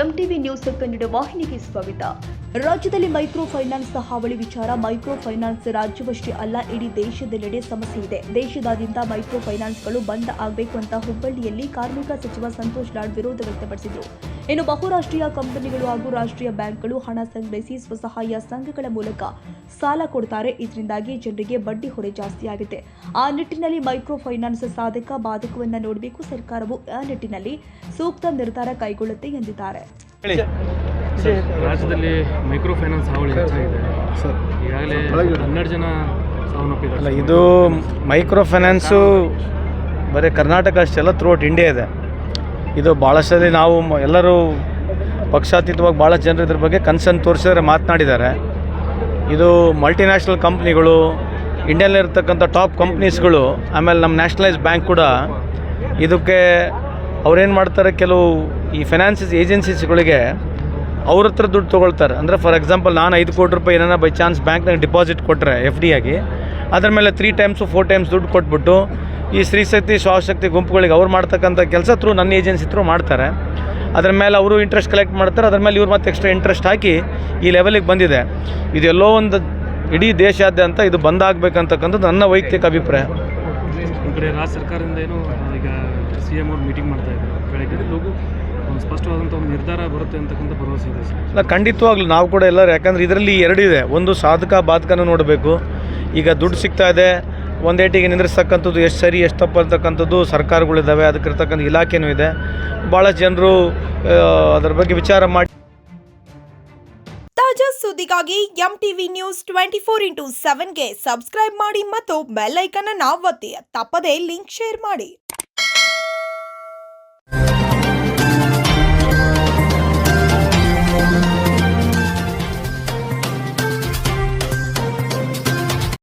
MTV news Kannada ವಾಹಿನಿಗೆ ಸ್ವಾಗತ. ರಾಜ್ಯದಲ್ಲಿ ಮೈಕ್ರೋ ಫೈನಾನ್ಸ್ ಹಾವಳಿ ವಿಚಾರ ಮೈಕ್ರೋ ಫೈನಾನ್ಸ್ ರಾಜ್ಯವಷ್ಟೇ ಅಲ್ಲ, ಇಡೀ ದೇಶದೆಲ್ಲೆಡೆ ಸಮಸ್ಯೆ ಇದೆ. ದೇಶದಾದ್ಯಂತ ಮೈಕ್ರೋ ಫೈನಾನ್ಸ್ಗಳು ಬಂದ್ ಆಗಬೇಕು ಅಂತ ಹುಬ್ಬಳ್ಳಿಯಲ್ಲಿ ಕಾರ್ಮಿಕ ಸಚಿವ ಸಂತೋಷ್ ಲಾಡ್ ವಿರೋಧ ವ್ಯಕ್ತಪಡಿಸಿದರು. ಇನ್ನು ಬಹುರಾಷ್ಟ್ರೀಯ ಕಂಪನಿಗಳು ಹಾಗೂ ರಾಷ್ಟ್ರೀಯ ಬ್ಯಾಂಕ್ಗಳು ಹಣ ಸಂಗ್ರಹಿಸಿ ಸ್ವಸಹಾಯ ಸಂಘಗಳ ಮೂಲಕ ಸಾಲ ಕೊಡ್ತಾರೆ. ಇದರಿಂದಾಗಿ ಜನರಿಗೆ ಬಡ್ಡಿ ಹೊರೆ ಜಾಸ್ತಿಯಾಗಿದೆ. ಆ ನಿಟ್ಟಿನಲ್ಲಿ ಮೈಕ್ರೋ ಫೈನಾನ್ಸ್ ಸಾಧಕ ಬಾಧಕವನ್ನ ನೋಡಬೇಕು. ಸರ್ಕಾರವು ಆ ನಿಟ್ಟಿನಲ್ಲಿ ಸೂಕ್ತ ನಿರ್ಧಾರ ಕೈಗೊಳ್ಳುತ್ತೆ ಎಂದಿದ್ದಾರೆ. ರಾಜ್ಯದಲ್ಲಿ ಮೈಕ್ರೋ ಫೈನಾನ್ಸ್ ಹಾವಳಿ ಹೆಚ್ಚಾಗಿದೆ. ಈಗಾಗಲೇ 12 ಜನ ಸಾವನ್ನಪ್ಪಿದ್ದಾರೆ. ಇದು ಮೈಕ್ರೋ ಫೈನಾನ್ಸು ಬರೀ ಕರ್ನಾಟಕ ಅಷ್ಟೆಲ್ಲ ಥ್ರೂಔಟ್ ಇಂಡಿಯಾ ಇದೆ. ಇದು ಭಾಳಷ್ಟಲ್ಲಿ ನಾವು ಎಲ್ಲರೂ ಪಕ್ಷಾತೀತವಾಗಿ ಭಾಳ ಜನರು ಇದ್ರ ಬಗ್ಗೆ ಕನ್ಸರ್ನ್ ತೋರಿಸಿದ್ರೆ ಮಾತನಾಡಿದ್ದಾರೆ. ಇದು ಮಲ್ಟಿನ್ಯಾಷನಲ್ ಕಂಪ್ನಿಗಳು, ಇಂಡಿಯಾದಲ್ಲಿರ್ತಕ್ಕಂಥ ಟಾಪ್ ಕಂಪ್ನೀಸ್ಗಳು, ಆಮೇಲೆ ನಮ್ಮ ನ್ಯಾಷನಲೈಸ್ ಬ್ಯಾಂಕ್ ಕೂಡ ಇದಕ್ಕೆ ಅವ್ರೇನು ಮಾಡ್ತಾರೆ, ಕೆಲವು ಈ ಫೈನಾನ್ಸಿಸ್ ಏಜೆನ್ಸೀಸ್ಗಳಿಗೆ ಅವ್ರ ಹತ್ರ ದುಡ್ಡು ತೊಗೊಳ್ತಾರೆ. ಅಂದರೆ ಫಾರ್ ಎಕ್ಸಾಂಪಲ್ ನಾನು 5 ಕೋಟಿ ರೂಪಾಯಿ ಏನಾರ ಬೈ ಚಾನ್ಸ್ ಬ್ಯಾಂಕ್ನಾಗ ಡಿಪಾಸಿಟ್ ಕೊಟ್ಟರೆ FD ಆಗಿ, ಅದ್ರ ಮೇಲೆ 3 ಟೈಮ್ಸು 4 ಟೈಮ್ಸ್ ದುಡ್ಡು ಕೊಟ್ಬಿಟ್ಟು ಈ ಸ್ತ್ರೀಶಕ್ತಿ ಶ್ವಾಸಶಕ್ತಿ ಗುಂಪುಗಳಿಗೆ ಅವ್ರು ಮಾಡ್ತಕ್ಕಂಥ ಕೆಲಸ ಥ್ರೂ ನನ್ನ ಏಜೆನ್ಸಿ ಥ್ರೂ ಮಾಡ್ತಾರೆ. ಅದ್ರ ಮೇಲೆ ಅವರು ಇಂಟ್ರೆಸ್ಟ್ ಕಲೆಕ್ಟ್ ಮಾಡ್ತಾರೆ. ಅದ್ರ ಮೇಲೆ ಇವ್ರು ಮತ್ತೆ ಎಕ್ಸ್ಟ್ರಾ ಇಂಟ್ರೆಸ್ಟ್ ಹಾಕಿ ಈ ಲೆವೆಲಿಗೆ ಬಂದಿದೆ. ಇದೆಲ್ಲೋ ಒಂದು ಇಡೀ ದೇಶಾದ್ಯಂತ ಇದು ಬಂದಾಗಬೇಕಂತಕ್ಕಂಥದ್ದು ನನ್ನ ವೈಯಕ್ತಿಕ ಅಭಿಪ್ರಾಯ. ಈ ಕಡೆ ರಾಜ್ಯ ಸರ್ಕಾರದಿಂದ ಏನು ಈಗ CM ಅವ್ರು ಮೀಟಿಂಗ್ ಮಾಡ್ತಾ ಇದ್ದಾರೆ, ಬೆಳಗ್ಗೆ ಒಂದು ಸ್ಪಷ್ಟವಾದಂಥ ಒಂದು ನಿರ್ಧಾರ ಬರುತ್ತೆ ಅಂತಕ್ಕಂಥ ಭರವಸೆ ಇದೆ ಸರ್. ಇಲ್ಲ, ಖಂಡಿತವಾಗ್ಲೂ ನಾವು ಕೂಡ ಎಲ್ಲರೂ, ಯಾಕಂದರೆ ಇದರಲ್ಲಿ 2 ಇದೆ. ಒಂದು ಸಾಧಕ ಬಾಧಕನೂ ನೋಡಬೇಕು. ಈಗ ದುಡ್ಡು ಸಿಗ್ತಾ ಇದೆ, ಒಂದೇಟಿಗೆ ನಿಂದ್ರಿಸ್ತಕ್ಕಂಥದ್ದು ಎಷ್ಟು ಸರಿ ಎಷ್ಟು ತಪ್ಪು ಅಂತಕ್ಕಂಥದ್ದು ಸರ್ಕಾರಗಳಿದ್ದಾವೆ, ಅದಕ್ಕಿರ್ತಕ್ಕಂಥ ಇಲಾಖೆನೂ ಇದೆ. ಭಾಳ ಜನರು ಅದರ ಬಗ್ಗೆ ವಿಚಾರ ಮಾಡಿ. ತಾಜಾ ಸುದ್ದಿಗಾಗಿ MTV ನ್ಯೂಸ್ 24/7ಗೆ ಸಬ್ಸ್ಕ್ರೈಬ್ ಮಾಡಿ ಮತ್ತು ಬೆಲ್ ಐಕಾನ್ ಅನ್ನು ಒತ್ತಿ. ತಪ್ಪದೇ ಲಿಂಕ್ ಶೇರ್ ಮಾಡಿ.